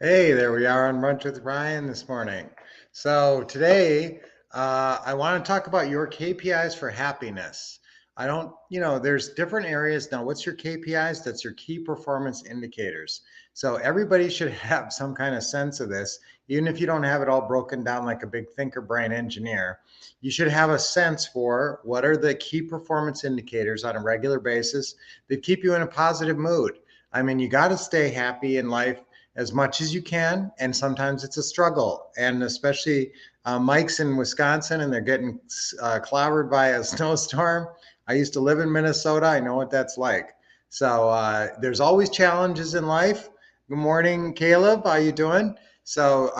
Hey, there we are on Brunch with Ryan this morning. So today, I want to talk about your KPIs for happiness. I don't, there's different areas. Now, what's your KPIs? That's your key performance indicators. So everybody should have some kind of sense of this, even if you don't have it all broken down like a big thinker brain engineer. You should have a sense for what are the key performance indicators on a regular basis that keep you in a positive mood. I mean, you got to stay happy in life as much as you can, and sometimes it's a struggle. And especially Mike's in Wisconsin, and they're getting clobbered by a snowstorm. I used to live in Minnesota. I know what that's like. So there's always challenges in life. Good morning, Caleb. How you doing? So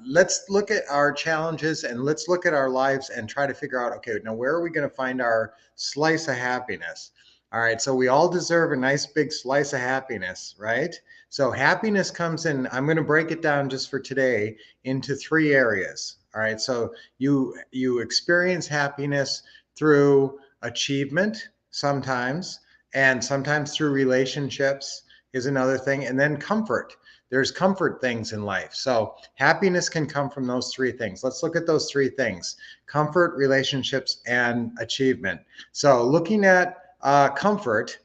let's look at our challenges and let's look at our lives and try to figure out, okay, now where are we going to find our slice of happiness? All right, so we all deserve a nice big slice of happiness, right? So happiness comes in, I'm going to break it down just for today into three areas. All right. So you experience happiness through achievement sometimes, and sometimes through relationships is another thing, and then comfort. There's comfort things in life. So happiness can come from those three things. Let's look at those three things: comfort, relationships, and achievement. So looking at comfort,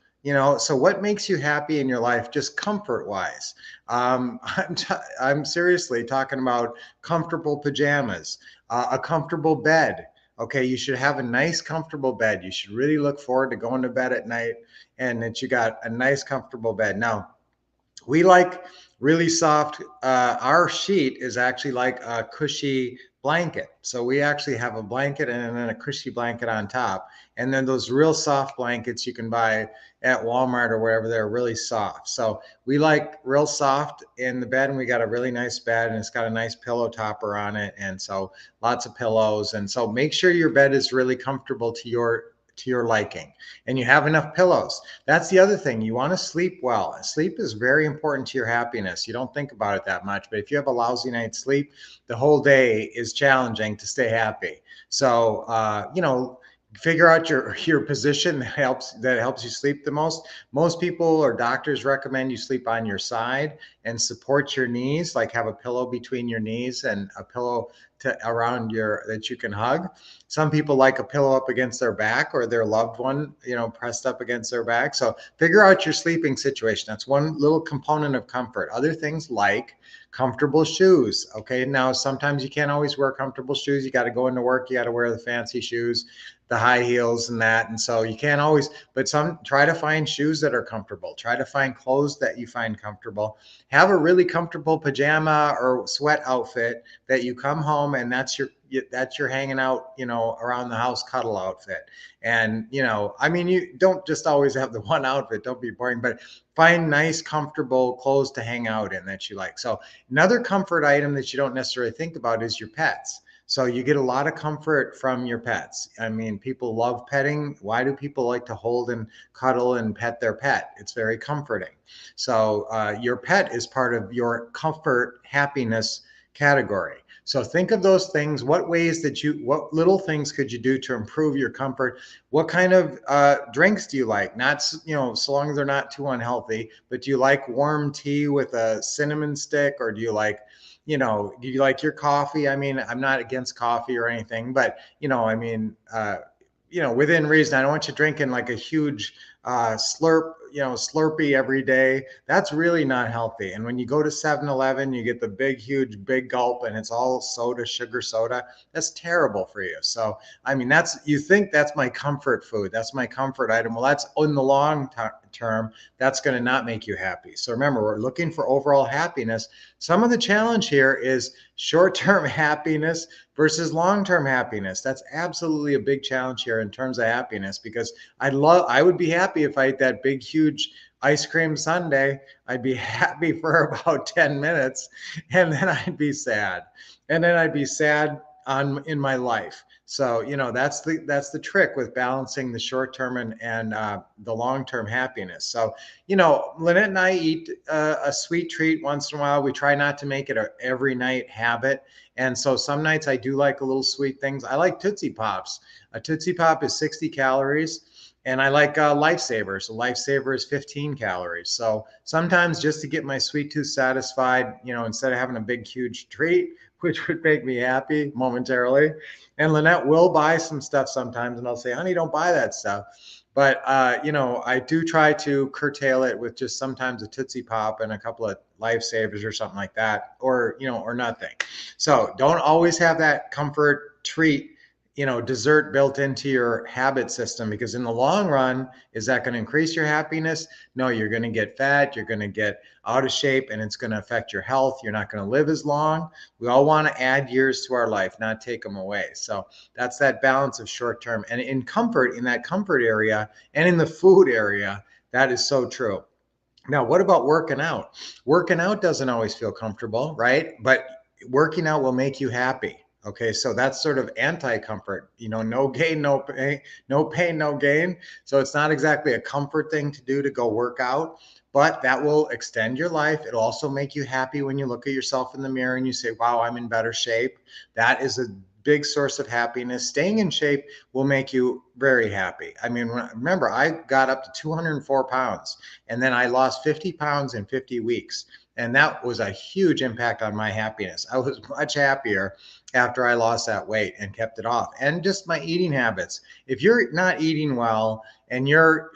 so what makes you happy in your life, just comfort wise? I'm seriously talking about comfortable pajamas, a comfortable bed. Okay, you should have a nice, comfortable bed. You should really look forward to going to bed at night and that you got a nice, comfortable bed. Now, we like really soft. Our sheet is actually like a cushy blanket. So we actually have a blanket and then a cushy blanket on top. And then those real soft blankets you can buy at Walmart or wherever, they're really soft. So we like real soft in the bed, and we got a really nice bed, and it's got a nice pillow topper on it. And so lots of pillows. And so make sure your bed is really comfortable to your liking, and you have enough pillows. That's the other thing. You want to sleep well. Sleep is very important to your happiness. You don't think about it that much, but if you have a lousy night's sleep, the whole day is challenging to stay happy. So, figure out your position that helps you sleep the most. Most people or doctors recommend you sleep on your side and support your knees, like have a pillow between your knees and a pillow around your that you can hug. Some people like a pillow up against their back, or their loved one, pressed up against their back. So figure out your sleeping situation. That's one little component of comfort. Other things like comfortable shoes. Okay, now sometimes you can't always wear comfortable shoes. You got to go into work, you got to wear the fancy shoes, the high heels and that. And so you can't always, but some try to find shoes that are comfortable. Try to find clothes that you find comfortable. Have a really comfortable pajama or sweat outfit that you come home and that's your hanging out, around the house cuddle outfit. And, I mean, you don't just always have the one outfit, don't be boring, but find nice, comfortable clothes to hang out in that you like. So another comfort item that you don't necessarily think about is your pets. So you get a lot of comfort from your pets. I mean, people love petting. Why do people like to hold and cuddle and pet their pet? It's very comforting. So your pet is part of your comfort, happiness category. So think of those things. What little things could you do to improve your comfort? What kind of drinks do you like? Not, so long as they're not too unhealthy, but do you like warm tea with a cinnamon stick, or do you like your coffee? I mean, I'm not against coffee or anything, but, I mean, within reason. I don't want you drinking like a huge Slurpee every day. That's really not healthy. And when you go to 7-Eleven, you get the huge, big gulp, and it's all soda, sugar soda. That's terrible for you. So, I mean, you think that's my comfort food. That's my comfort item. Well, that's in the long term, that's going to not make you happy. So remember, we're looking for overall happiness. Some of the challenge here is short-term happiness versus long-term happiness. That's absolutely a big challenge here in terms of happiness, because I would be happy if I ate that big, huge ice cream sundae. I'd be happy for about 10 minutes, and then I'd be sad. And then I'd be sad in my life. So, that's the trick with balancing the short term and the long term happiness. So, Lynette and I eat a sweet treat once in a while. We try not to make it a every night habit. And so some nights I do like a little sweet things. I like Tootsie Pops. A Tootsie Pop is 60 calories, And I like Lifesavers. A Lifesaver is 15 calories. So sometimes just to get my sweet tooth satisfied, instead of having a big, huge treat, which would make me happy momentarily. And Lynette will buy some stuff sometimes, and I'll say, honey, don't buy that stuff. But, I do try to curtail it with just sometimes a Tootsie Pop and a couple of Lifesavers or something like that, or nothing. So don't always have that comfort treat, dessert built into your habit system, because in the long run, is that going to increase your happiness? No, you're going to get fat, you're going to get out of shape, and it's going to affect your health. You're not going to live as long. We all want to add years to our life, not take them away. So that's that balance of short term and in comfort, in that comfort area and in the food area. That is so true. Now, what about working out? Working out doesn't always feel comfortable, right? But working out will make you happy. Okay, so that's sort of anti-comfort, no gain, no pain, no pain, no gain. So it's not exactly a comfort thing to do, to go work out, but that will extend your life. It'll also make you happy when you look at yourself in the mirror and you say, wow, I'm in better shape. That is a big source of happiness. Staying in shape will make you very happy. I mean, remember, I got up to 204 pounds, and then I lost 50 pounds in 50 weeks. And that was a huge impact on my happiness. I was much happier after I lost that weight and kept it off. And just my eating habits. If you're not eating well and you're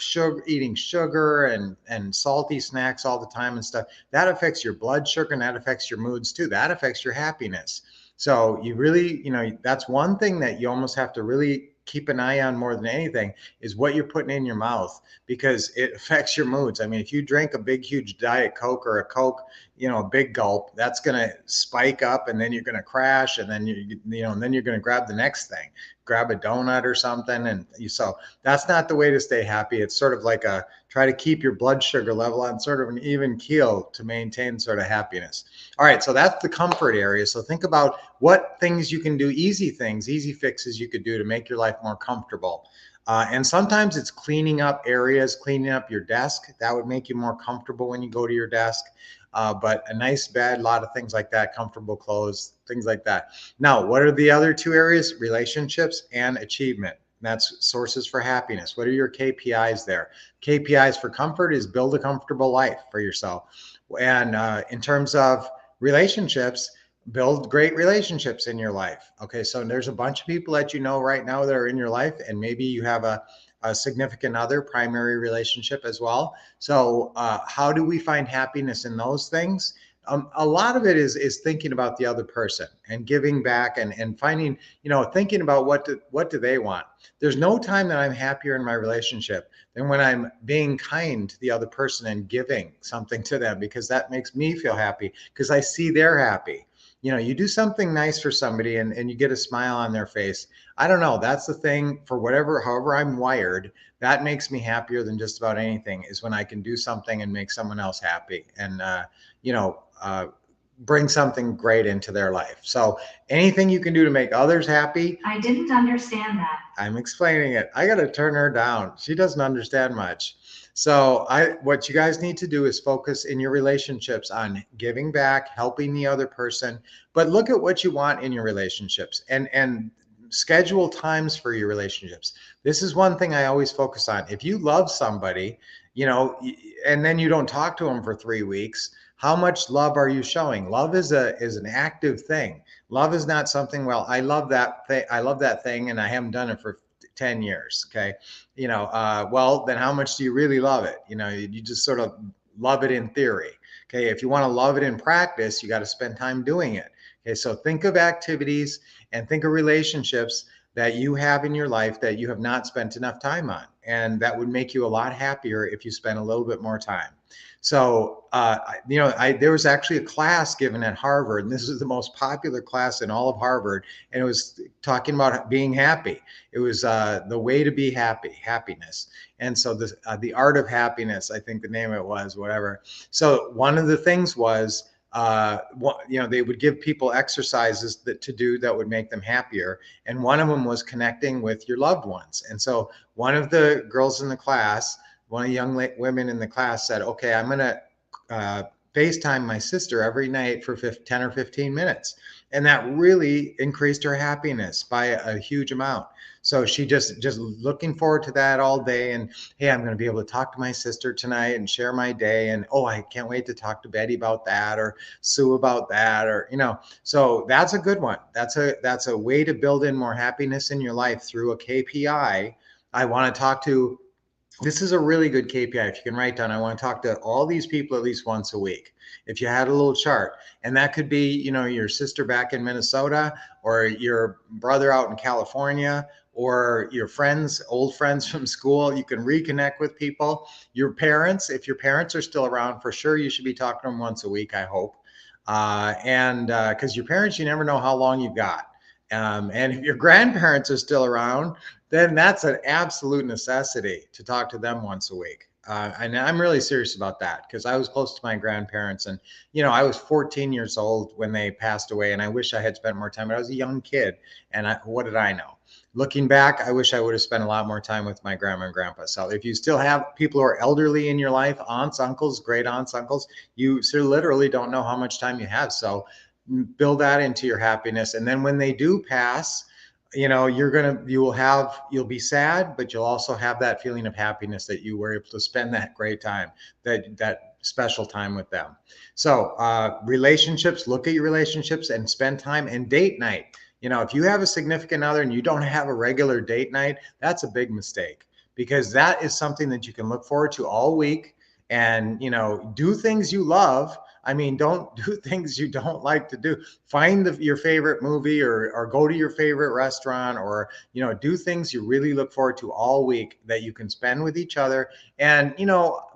eating sugar and salty snacks all the time and stuff, that affects your blood sugar, and that affects your moods too. That affects your happiness. So you really, that's one thing that you almost have to really keep an eye on more than anything, is what you're putting in your mouth, because it affects your moods. I mean, if you drink a big, huge Diet Coke or a Coke, a big gulp, that's going to spike up, and then you're going to crash, and then and then you're going to grab the next thing, grab a donut or something. And so that's not the way to stay happy. It's sort of like try to keep your blood sugar level on sort of an even keel to maintain sort of happiness. All right, so that's the comfort area. So think about what things you can do, easy things, easy fixes you could do to make your life more comfortable. And sometimes it's cleaning up areas, cleaning up your desk. That would make you more comfortable when you go to your desk. But a nice bed, a lot of things like that, comfortable clothes, things like that. Now, what are the other two areas? Relationships and achievement. That's sources for happiness. What are your KPIs there? KPIs for comfort is build a comfortable life for yourself. And in terms of relationships, build great relationships in your life. Okay, so there's a bunch of people that right now that are in your life, and maybe you have a significant other, primary relationship as well. So how do we find happiness in those things? A lot of it is thinking about the other person and giving back, and finding, thinking about what do they want. There's no time that I'm happier in my relationship than when I'm being kind to the other person and giving something to them, because that makes me feel happy, because I see they're happy. You do something nice for somebody and you get a smile on their face. I don't know. That's the thing, for however I'm wired, that makes me happier than just about anything, is when I can do something and make someone else happy, and, bring something great into their life. So anything you can do to make others happy. I didn't understand that. I'm explaining it. I got to turn her down. She doesn't understand much. So what you guys need to do is focus in your relationships on giving back, helping the other person, but look at what you want in your relationships, and schedule times for your relationships. This is one thing I always focus on. If you love somebody, and then you don't talk to them for 3 weeks, how much love are you showing? Love is an active thing. Love is not something, well, I love that thing and I haven't done it for 10 years. Okay. Well, then how much do you really love it? You just sort of love it in theory. Okay. If you want to love it in practice, you got to spend time doing it. Okay. So think of activities and think of relationships that you have in your life that you have not spent enough time on. And that would make you a lot happier if you spend a little bit more time. So, there was actually a class given at Harvard, and this is the most popular class in all of Harvard, and it was talking about being happy. It was the way to be happy, happiness. And so the art of happiness, I think the name of it was, whatever. So one of the things was, they would give people exercises to do that would make them happier. And one of them was connecting with your loved ones. And so one of the girls in the class, one of the young women in the class said, okay, I'm going to FaceTime my sister every night for 10 or 15 minutes. And that really increased her happiness by a huge amount. So she just looking forward to that all day. And hey, I'm going to be able to talk to my sister tonight and share my day. And oh, I can't wait to talk to Betty about that, or Sue about that, or so that's a good one. That's a way to build in more happiness in your life through a KPI. I want to talk to This is a really good KPI. If you can write down, I want to talk to all these people at least once a week. If you had a little chart, and that could be, your sister back in Minnesota, or your brother out in California, or your friends, old friends from school. You can reconnect with people. Your parents, if your parents are still around, for sure, you should be talking to them once a week, I hope. And because your parents, you never know how long you've got. And if your grandparents are still around, then that's an absolute necessity to talk to them once a week. And I'm really serious about that, because I was close to my grandparents, and I was 14 years old when they passed away, and I wish I had spent more time. But I was a young kid, and what did I know? Looking back, I wish I would have spent a lot more time with my grandma and grandpa. So if you still have people who are elderly in your life, aunts, uncles, great aunts, uncles, you sort of literally don't know how much time you have. So build that into your happiness. And then when they do pass, you'll be sad, but you'll also have that feeling of happiness that you were able to spend that great time, that special time with them. So relationships, look at your relationships and spend time. And date night, if you have a significant other and you don't have a regular date night, that's a big mistake, because that is something that you can look forward to all week. And do things you love. I mean, don't do things you don't like to do. Find your favorite movie, or go to your favorite restaurant, or do things you really look forward to all week that you can spend with each other. And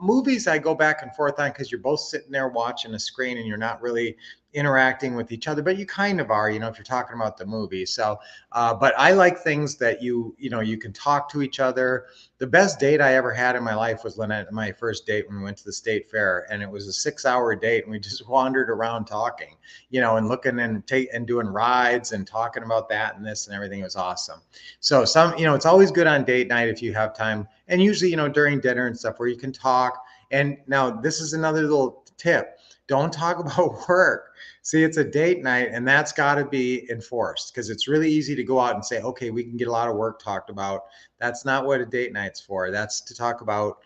movies, I go back and forth on, because you're both sitting there watching a screen and you're not really interacting with each other, but you kind of are, if you're talking about the movie. So but I like things that you can talk to each other. The best date I ever had in my life was my first date, when we went to the state fair, and it was a 6-hour date, and we just wandered around talking, and looking and doing rides and talking about that and this and everything. It was awesome. So it's always good on date night if you have time, and usually, during dinner and stuff, where you can talk. And now this is another little tip. Don't talk about work. See, it's a date night, and that's got to be enforced, because it's really easy to go out and say, okay, we can get a lot of work talked about. That's not what a date night's for. That's to talk about,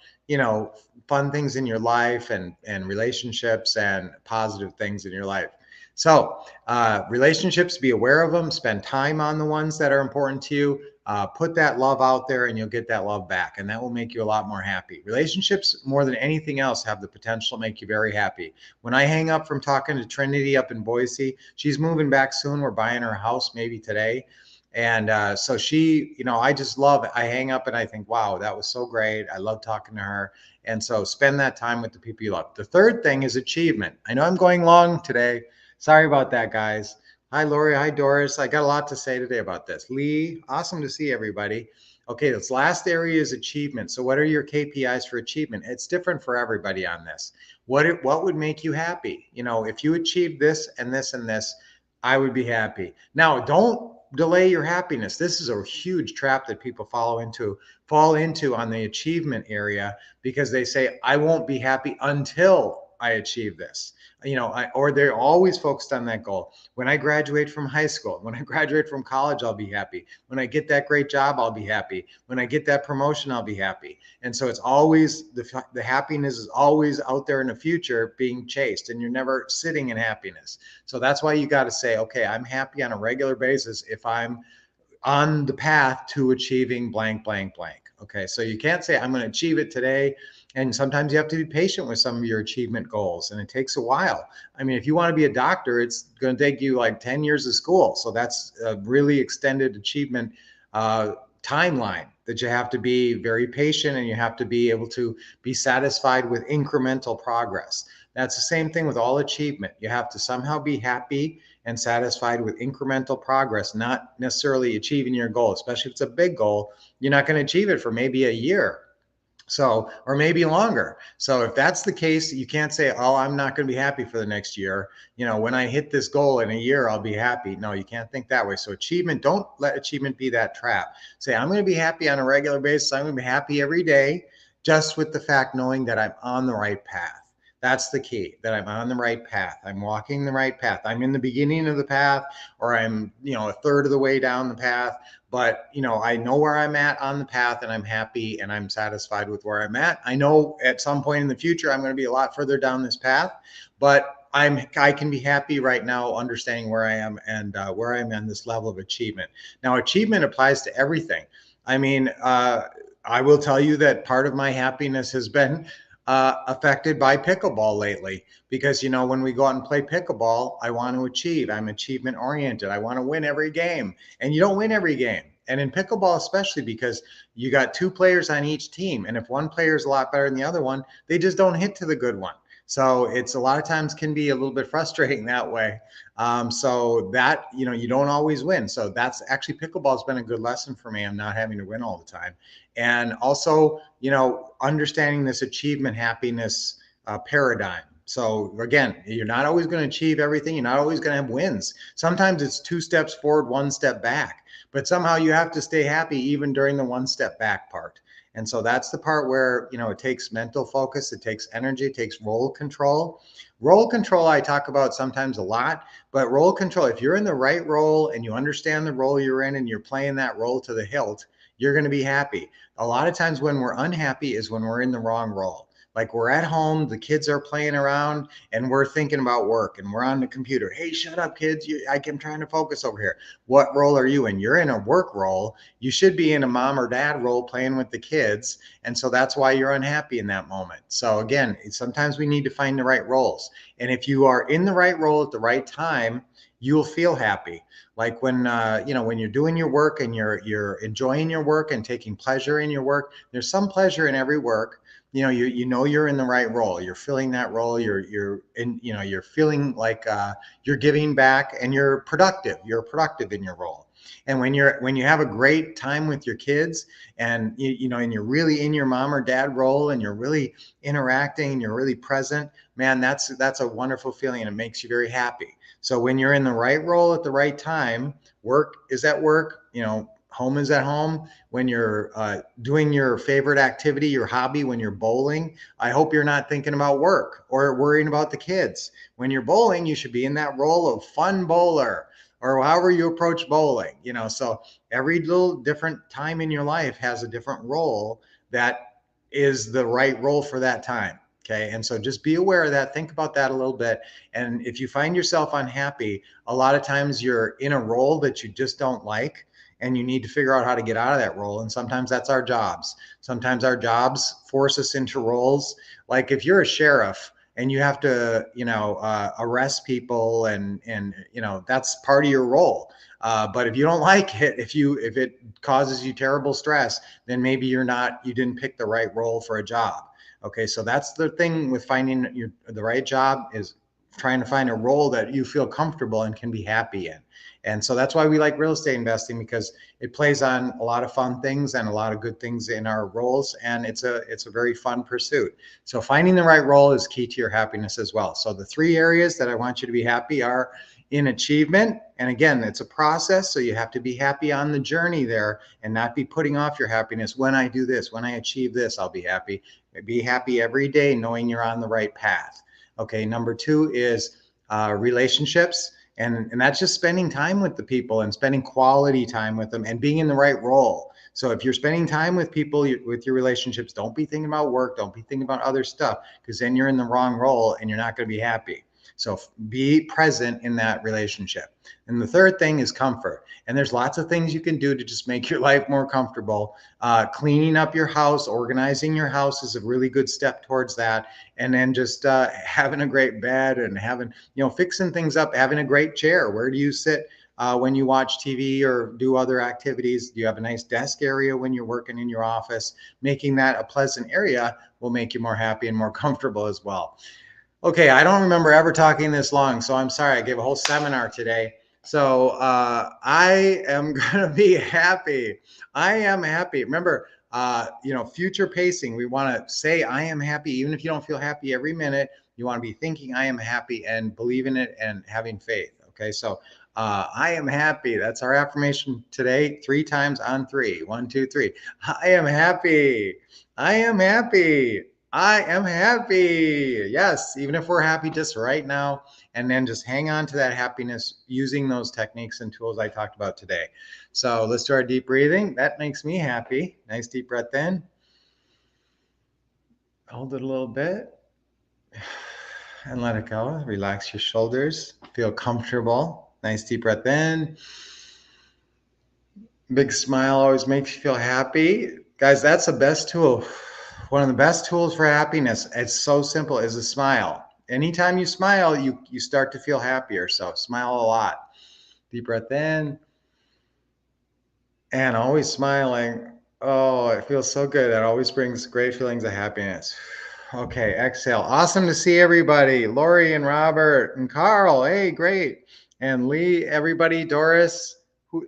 fun things in your life, and relationships, and positive things in your life. So relationships, be aware of them, spend time on the ones that are important to you. Put that love out there, and you'll get that love back, and that will make you a lot more happy. Relationships, more than anything else, have the potential to make you very happy. When I hang up from talking to Trinity up in Boise, she's moving back soon. We're buying her house maybe today. And so she, I just love it. I hang up and I think, wow, that was so great. I love talking to her. And so spend that time with the people you love. The third thing is achievement. I know I'm going long today. Sorry about that, guys. Hi, Lori. Hi, Doris. I got a lot to say today about this. Lee, awesome to see everybody. Okay, this last area is achievement. So what are your KPIs for achievement? It's different for everybody on this. What would make you happy? If you achieve this and this and this, I would be happy. Now, don't delay your happiness. This is a huge trap that people fall into on the achievement area, because they say, I won't be happy until I achieve this. Or they're always focused on that goal. When I graduate from high school, when I graduate from college, I'll be happy. When I get that great job, I'll be happy. When I get that promotion, I'll be happy. And so it's always the happiness is always out there in the future being chased, and you're never sitting in happiness. So that's why you got to say, okay, I'm happy on a regular basis if I'm on the path to achieving blank, blank, blank. Okay, so you can't say I'm going to achieve it today. And sometimes you have to be patient with some of your achievement goals, and it takes a while. I mean, if you want to be a doctor, it's going to take you like 10 years of school. So that's a really extended achievement timeline that you have to be very patient, and you have to be able to be satisfied with incremental progress. That's the same thing with all achievement. You have to somehow be happy and satisfied with incremental progress, not necessarily achieving your goal. Especially if it's a big goal, you're not going to achieve it for maybe a year. So, or maybe longer. So if that's the case, you can't say, oh, I'm not going to be happy for the next year. When I hit this goal in a year, I'll be happy. No, you can't think that way. So achievement, don't let achievement be that trap. Say, I'm going to be happy on a regular basis. I'm going to be happy every day, just with the fact knowing that I'm on the right path. That's the key, that I'm on the right path. I'm walking the right path. I'm in the beginning of the path, or I'm, a third of the way down the path. But, I know where I'm at on the path, and I'm happy and I'm satisfied with where I'm at. I know at some point in the future, I'm going to be a lot further down this path, but I can be happy right now understanding where I am and where I'm in this level of achievement. Now, achievement applies to everything. I mean, I will tell you that part of my happiness has been affected by pickleball lately, because when we go out and play pickleball, I want to achieve. I'm achievement oriented. I want to win every game, and you don't win every game. And in pickleball, especially, because you got two players on each team, and if one player is a lot better than the other one, they just don't hit to the good one. So it's a lot of times can be a little bit frustrating that way. So that, you don't always win. So that's actually, pickleball has been a good lesson for me. I'm not having to win all the time. And also, understanding this achievement happiness paradigm. So again, you're not always going to achieve everything. You're not always going to have wins. Sometimes it's 2 steps forward, 1 step back, but somehow you have to stay happy even during the 1 step back part. And so that's the part where, it takes mental focus, it takes energy, it takes role control. Role control, I talk about sometimes a lot, but role control, if you're in the right role and you understand the role you're in and you're playing that role to the hilt, you're going to be happy. A lot of times when we're unhappy is when we're in the wrong role. Like, we're at home, the kids are playing around, and we're thinking about work, and we're on the computer. Hey, shut up, kids. I'm trying to focus over here. What role are you in? You're in a work role. You should be in a mom or dad role playing with the kids. And so that's why you're unhappy in that moment. So again, sometimes we need to find the right roles. And if you are in the right role at the right time, you'll feel happy. Like when you're doing your work and you're enjoying your work and taking pleasure in your work. There's some pleasure in every work. You're in the right role. You're filling that role. You're feeling like you're giving back, and you're productive. You're productive in your role. And when you have a great time with your kids, and and you're really in your mom or dad role, and you're really interacting and you're really present, man, that's a wonderful feeling, and it makes you very happy. So when you're in the right role at the right time, work is at work, home is at home. When you're doing your favorite activity, your hobby, when you're bowling, I hope you're not thinking about work or worrying about the kids. When you're bowling, you should be in that role of fun bowler, or however you approach bowling. So every little different time in your life has a different role that is the right role for that time. Okay. And so just be aware of that. Think about that a little bit. And if you find yourself unhappy, a lot of times you're in a role that you just don't like, and you need to figure out how to get out of that role. And sometimes that's our jobs. Sometimes our jobs force us into roles. Like, if you're a sheriff and you have to, arrest people, and that's part of your role. But if you don't like it, if it causes you terrible stress, then maybe you didn't pick the right role for a job. Okay, so that's the thing with finding the right job, is trying to find a role that you feel comfortable and can be happy in. And so that's why we like real estate investing, because it plays on a lot of fun things and a lot of good things in our roles. And it's a very fun pursuit. So finding the right role is key to your happiness as well. So the 3 areas that I want you to be happy are in achievement. And again, it's a process. So you have to be happy on the journey there, and not be putting off your happiness. When I do this, when I achieve this, I'll be happy. Be happy every day, knowing you're on the right path. Okay. Number 2 is relationships. And that's just spending time with the people, and spending quality time with them, and being in the right role. So if you're spending time with people, with your relationships, don't be thinking about work. Don't be thinking about other stuff, because then you're in the wrong role and you're not going to be happy. So be present in that relationship. And the third thing is comfort. And there's lots of things you can do to just make your life more comfortable. Cleaning up your house, organizing your house is a really good step towards that. And then just having a great bed, and having, fixing things up, having a great chair. Where do you sit when you watch TV or do other activities? Do you have a nice desk area when you're working in your office? Making that a pleasant area will make you more happy and more comfortable as well. Okay, I don't remember ever talking this long, so I'm sorry. I gave a whole seminar today. So I am going to be happy. I am happy. Remember, future pacing. We want to say I am happy, even if you don't feel happy every minute. You want to be thinking I am happy, and believe in it, and having faith. Okay, so I am happy. That's our affirmation today. 3 times on 3. 1, 2, 3. I am happy. I am happy. I am happy. Yes, even if we're happy just right now, and then just hang on to that happiness using those techniques and tools I talked about today. So let's do our deep breathing. That makes me happy. Nice deep breath in. Hold it a little bit and let it go. Relax your shoulders. Feel comfortable. Nice deep breath in. Big smile always makes you feel happy. Guys, that's the best tool. One of the best tools for happiness. It's so simple, is a smile. Anytime you smile, you start to feel happier. So smile a lot. Deep breath in and always smiling. Oh, it feels so good. It always brings great feelings of happiness. Okay, exhale. Awesome to see everybody. Lori and Robert and Carl. Hey, great. And Lee, everybody, Doris.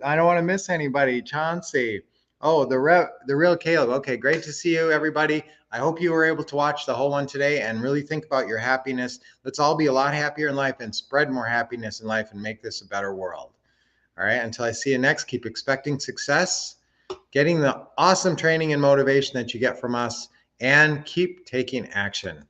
I don't want to miss anybody. Chauncey. Oh, the real Caleb. Okay, great to see you, everybody. I hope you were able to watch the whole one today and really think about your happiness. Let's all be a lot happier in life and spread more happiness in life and make this a better world. All right, until I see you next, keep expecting success, getting the awesome training and motivation that you get from us, and keep taking action.